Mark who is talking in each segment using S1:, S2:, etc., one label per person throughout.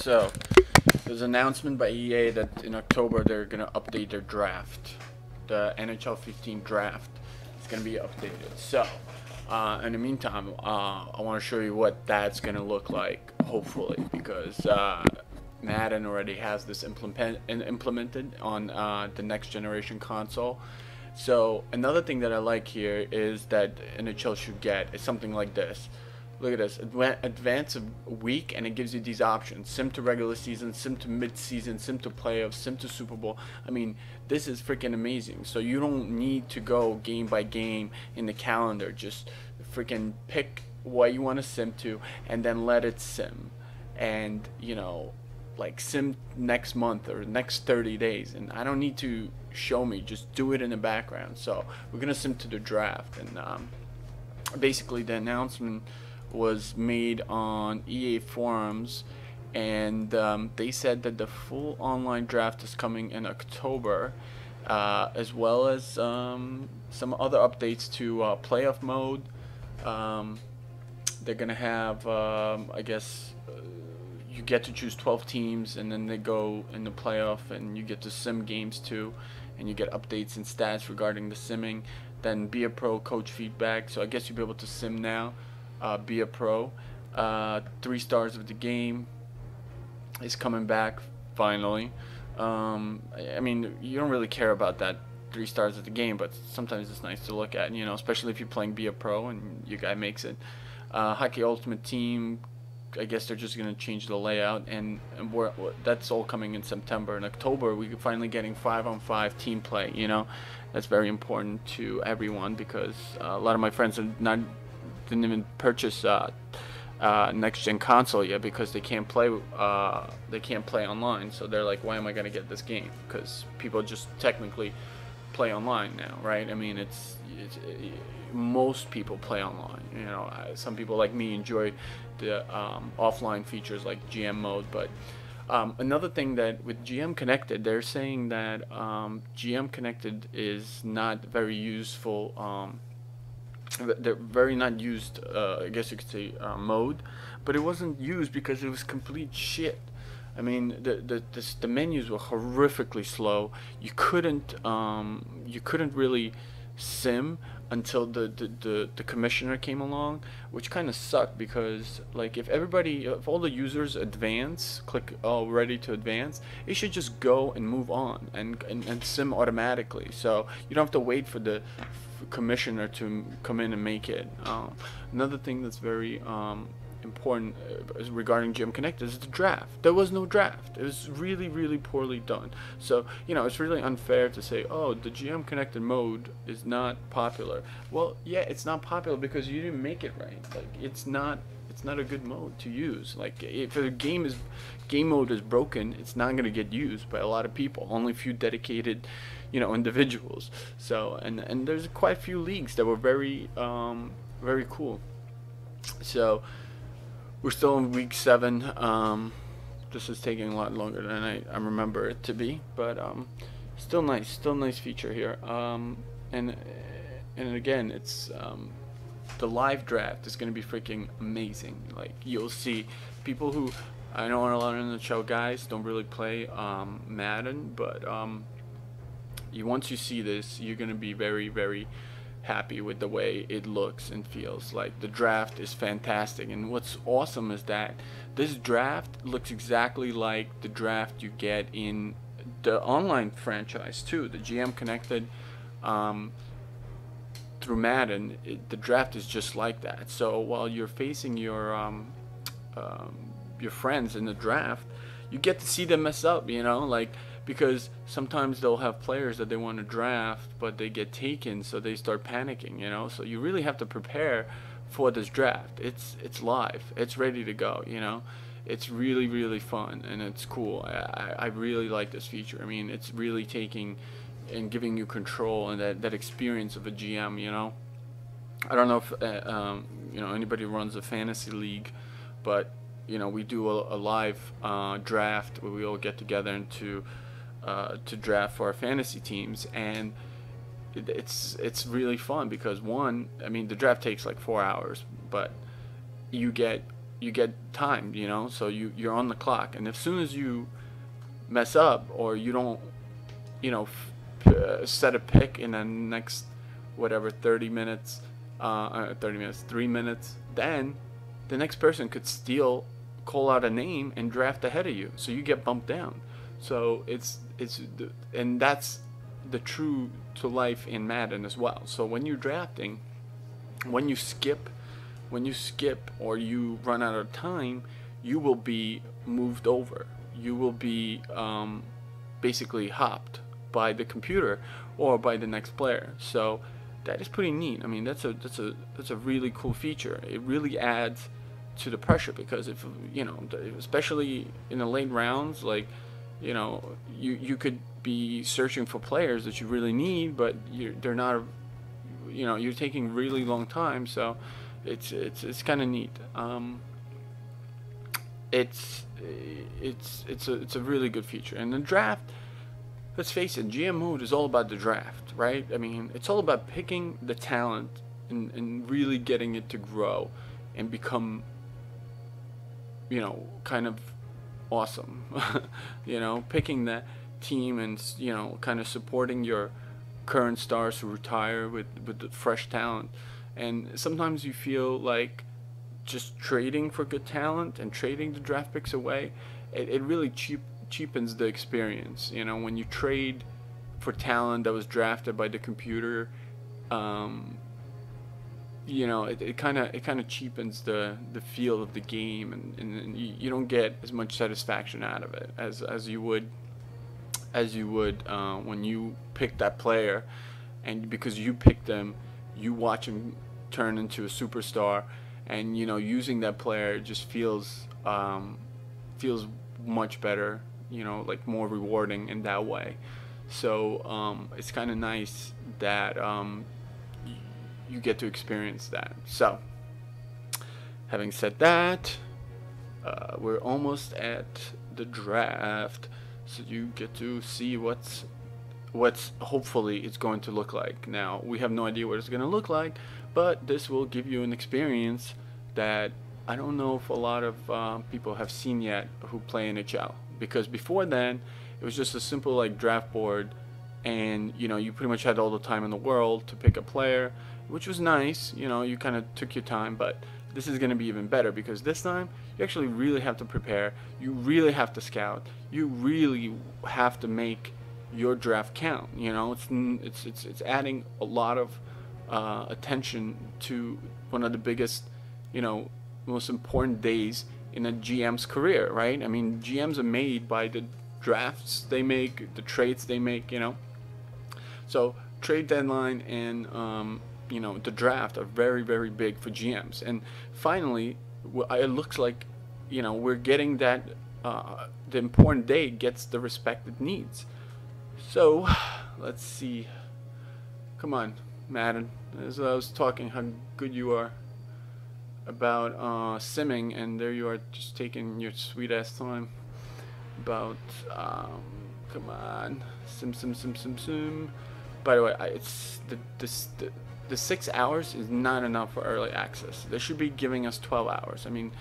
S1: So, there's an announcement by EA that in October they're gonna update their draft. The NHL 15 draft is gonna be updated. So, in the meantime, I want to show you what that's gonna look like. Hopefully, because Madden already has this implemented on the next generation console. So another thing that I like here is that NHL should get is something like this. Look at this, advance a week, and it gives you these options: sim to regular season, sim to mid-season, sim to playoffs, sim to Super Bowl. I mean, this is freaking amazing. So you don't need to go game by game in the calendar. Just freaking pick what you want to sim to, and then let it sim. And like sim next month or next 30 days, and I don't need to show me, just do it in the background. So we're gonna sim to the draft, and basically the announcement was made on EA forums, and they said that the full online draft is coming in October, as well as some other updates to playoff mode. They're gonna have I guess you get to choose 12 teams, and then they go in the playoff, and you get to sim games too, and you get updates and stats regarding the simming. Then be a pro coach feedback, so I guess you'll be able to sim now. Be a pro. 3 stars of the game is coming back finally. I mean, you don't really care about that 3 stars of the game, but sometimes it's nice to look at, especially if you're playing Be a Pro and your guy makes it. Hockey Ultimate Team, I guess they're just going to change the layout, and that's all coming in September. In October, we're finally getting 5-on-5 team play. That's very important to everyone, because a lot of my friends didn't even purchase next gen console yet, because they can't play online. So they're like, why am I going to get this game? Because people just technically play online now, right? I mean, it's most people play online. Some people like me enjoy the offline features like GM mode. But another thing that with GM Connected, they're saying that GM Connected is not very useful. They're very not used, I guess you could say, mode, but it wasn't used because it was complete shit. I mean, the menus were horrifically slow. You couldn't really sim until the commissioner came along, which kind of sucked, because like if all the users click ready to advance, it should just go and move on and sim automatically. So you don't have to wait for the commissioner to come in and make it. Another thing that's very important regarding GM Connect is the draft. There was no draft. It was really, really poorly done. So it's really unfair to say, oh, the GM Connected mode is not popular. Well, yeah, it's not popular because you didn't make it right. Like, it's not a good mode to use. Like, if a game mode is broken, it's not going to get used by a lot of people. Only a few dedicated individuals. So and there's quite a few leagues that were very very cool. So we're still in week 7. This is taking a lot longer than I remember it to be, but still nice feature here. And again, it's the live draft is going to be freaking amazing. Like, you'll see people who, I know a lot of NHL guys don't really play Madden, but once you see this, you're going to be very, very happy with the way it looks and feels. Like, the draft is fantastic, and what's awesome is that this draft looks exactly like the draft you get in the online franchise too, the GM Connected. Through Madden, the draft is just like that. So while you're facing your friends in the draft, you get to see them mess up, like, because sometimes they'll have players that they want to draft, but they get taken, so they start panicking, So you really have to prepare for this draft. It's live. It's ready to go, It's really, really fun, and it's cool. I really like this feature. I mean, it's really taking and giving you control and that experience of a GM, I don't know if anybody runs a fantasy league, but we do a live draft where we all get together and to draft for our fantasy teams, and it's really fun because, one, I mean, the draft takes like 4 hours, but you get you get timed, you know, so you're on the clock, and as soon as you mess up or you don't, you know, set a pick in the next whatever 30 minutes, 30 minutes, 3 minutes, then the next person could steal, call out a name, and draft ahead of you, so you get bumped down. So and that's the true to life in Madden as well. So when you're drafting, when you skip or you run out of time, you will be moved over. You will be basically hopped by the computer or by the next player. So that is pretty neat. I mean, that's a really cool feature. It really adds to the pressure, because if you know, especially in the late rounds, like, you know, you could be searching for players that you really need, but they're not, you know, you're taking really long time. So it's kind of neat. It's a really good feature. And the draft, let's face it, GM mode is all about the draft, right? I mean, it's all about picking the talent and really getting it to grow and become, you know, kind of awesome. You know, picking that team and, you know, kind of supporting your current stars who retire with the fresh talent. And sometimes you feel like just trading for good talent and trading the draft picks away, it really cheapens the experience. You know, when you trade for talent that was drafted by the computer, you know, it kind of cheapens the feel of the game, and you don't get as much satisfaction out of it as you would when you pick that player, and because you picked them, you watch him turn into a superstar, and, you know, using that player just feels much better, you know, like more rewarding in that way. So it's kind of nice that you get to experience that. So having said that, we're almost at the draft, so you get to see what's hopefully it's going to look like. Now, we have no idea what it's going to look like, but this will give you an experience that I don't know if a lot of people have seen yet who play NHL, because before then it was just a simple like draft board, and, you know, you pretty much had all the time in the world to pick a player, which was nice. You know, you kind of took your time, but this is going to be even better, because this time you actually really have to prepare, you really have to scout, you really have to make your draft count. You know, it's adding a lot of attention to one of the biggest, you know, most important days in a GM's career, right? I mean, GMs are made by the drafts they make, the trades they make, you know. So trade deadline and you know, the draft are very, very big for GMs. And finally, it looks like, you know, we're getting that the important day gets the respect it needs. So let's see. Come on, Madden. As I was talking how good you are about simming, and there you are just taking your sweet ass time about come on, sim. By the way, it's the 6 hours is not enough for early access. They should be giving us 12 hours. I mean,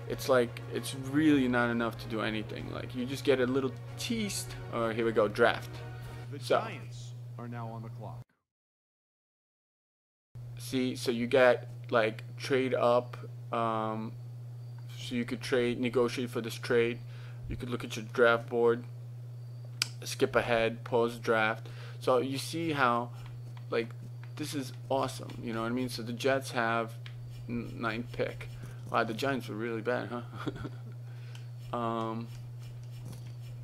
S1: it's like, it's really not enough to do anything. Like, you just get a little teased. Oh, here we go, draft.
S2: The Giants are now on the clock.
S1: See, so you get like trade up, so you could negotiate for this trade. You could look at your draft board, skip ahead, pause draft. So you see how, like, this is awesome. You know what I mean? So the Jets have 9th pick. Wow, the Giants were really bad, huh?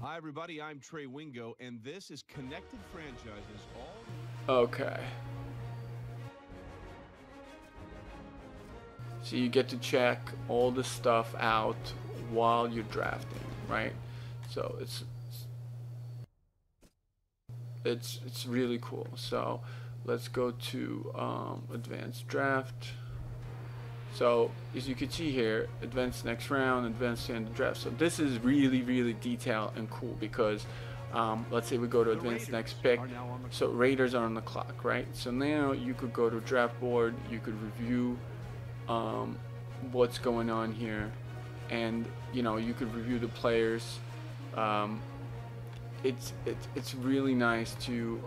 S2: Hi, everybody. I'm Trey Wingo, and this is Connected Franchises.
S1: Okay. So you get to check all the stuff out while you're drafting, right? So it's really cool. So let's go to advanced draft. So as you can see here, advanced next round, advanced end of draft. So this is really, really detailed and cool, because let's say we go to advanced next pick. So Raiders are on the clock, right? So now you could go to draft board, you could review what's going on here, and you know, you could review the players. Um, it's really nice to.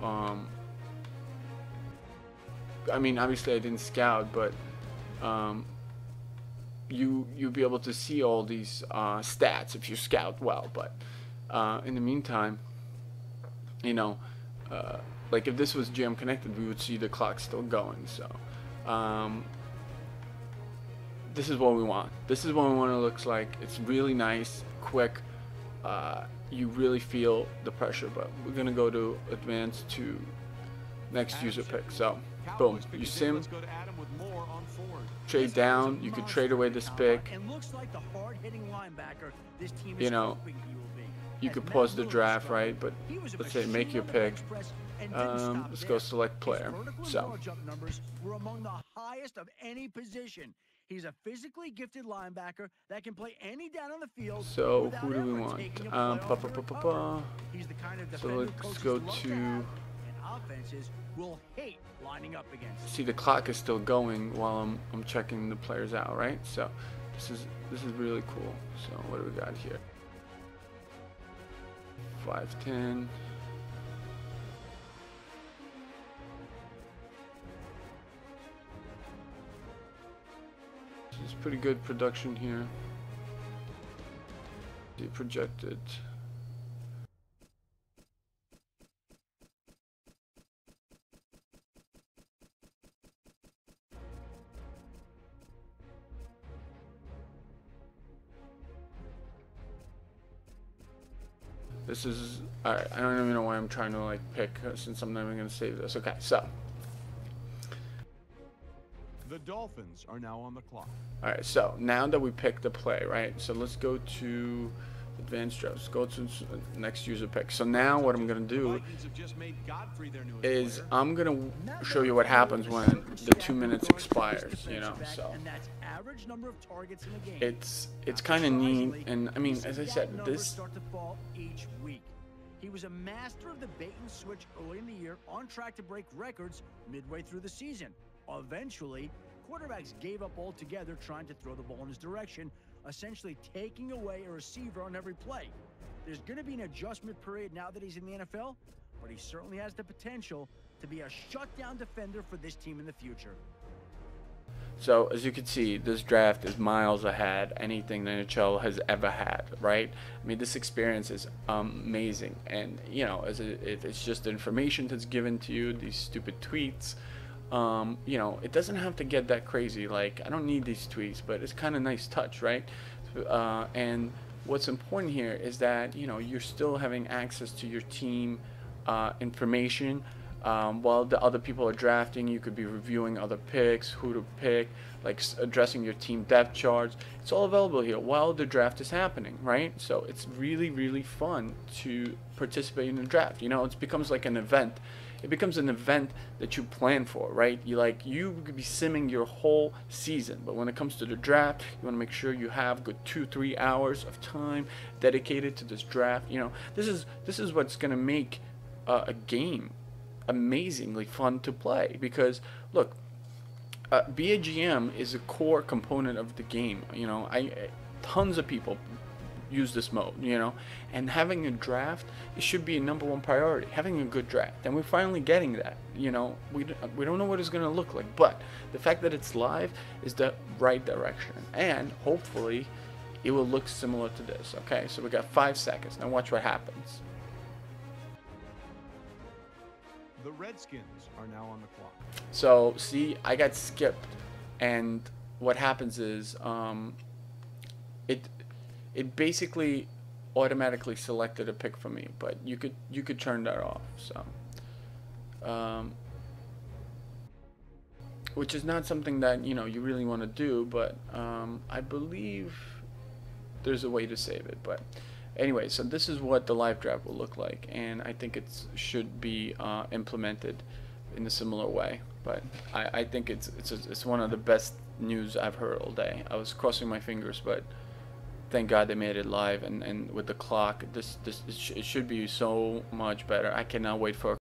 S1: I mean, obviously I didn't scout, but um, you'll be able to see all these stats if you scout well. But in the meantime, you know, uh, like if this was GM connected, we would see the clock still going. So this is what we want. This is what we want it looks like. It's really nice, quick. You really feel the pressure. But we're gonna go to advanced to next user pick. So boom, you sim, trade down. You could trade away this pick. You know, you could pause the draft, right? But let's say make your pick. Let's go select player. So
S3: were among the highest of any position. He's a physically gifted linebacker that can play any down on the field.
S1: So who do we want? So let's go to.
S3: Offenses will hate lining up against.
S1: See, the clock is still going while I'm checking the players out, right? So this is really cool. So what do we got here? 5'10". This is pretty good production here. The projected. This is, alright, I don't even know why I'm trying to like pick since I'm not even going to save this. Okay, so.
S2: The Dolphins are now on the clock.
S1: Alright, so now that we picked the play, right? So let's go to advanced drafts. Go to next user pick. So now what I'm going to do is I'm going to show you what happens when the 2 minutes expires, you know. So it's kind of neat, and I mean, as I said, this.
S3: He was a master of the bait and switch early in the year, on track to break records midway through the season. Eventually, quarterbacks gave up altogether trying to throw the ball in his direction, essentially taking away a receiver on every play. There's going to be an adjustment period now that he's in the NFL, but he certainly has the potential to be a shutdown defender for this team in the future.
S1: So as you can see, this draft is miles ahead anything the NHL has ever had, right? I mean, this experience is amazing, and you know, it's just the information that's given to you, these stupid tweets. You know, it doesn't have to get that crazy. Like, I don't need these tweets, but it's kind of nice touch, right? And what's important here is that, you know, you're still having access to your team information. While the other people are drafting, you could be reviewing other picks, who to pick, like addressing your team depth charts. It's all available here while the draft is happening, right? So it's really, really fun to participate in the draft. You know, it becomes like an event. It becomes an event that you plan for, right? You could be simming your whole season, but when it comes to the draft, you want to make sure you have good 2-3 hours of time dedicated to this draft. You know, this is what's gonna make a game amazingly fun to play, because look, be a GM is a core component of the game. You know, tons of people use this mode, you know, and having a draft, it should be a #1 priority, having a good draft, and we're finally getting that. You know, we don't know what it's going to look like, but the fact that it's live is the right direction, and hopefully it will look similar to this. Okay, so we got 5 seconds. Now watch what happens.
S2: The Redskins are now on the clock.
S1: So see, I got skipped, and what happens is it basically automatically selected a pick for me, but you could turn that off. So which is not something that, you know, you really want to do, but I believe there's a way to save it. But anyway, so this is what the live draft will look like, and I think it should be implemented in a similar way. But I think it's one of the best news I've heard all day. I was crossing my fingers, but thank God they made it live, and with the clock, it should be so much better. I cannot wait for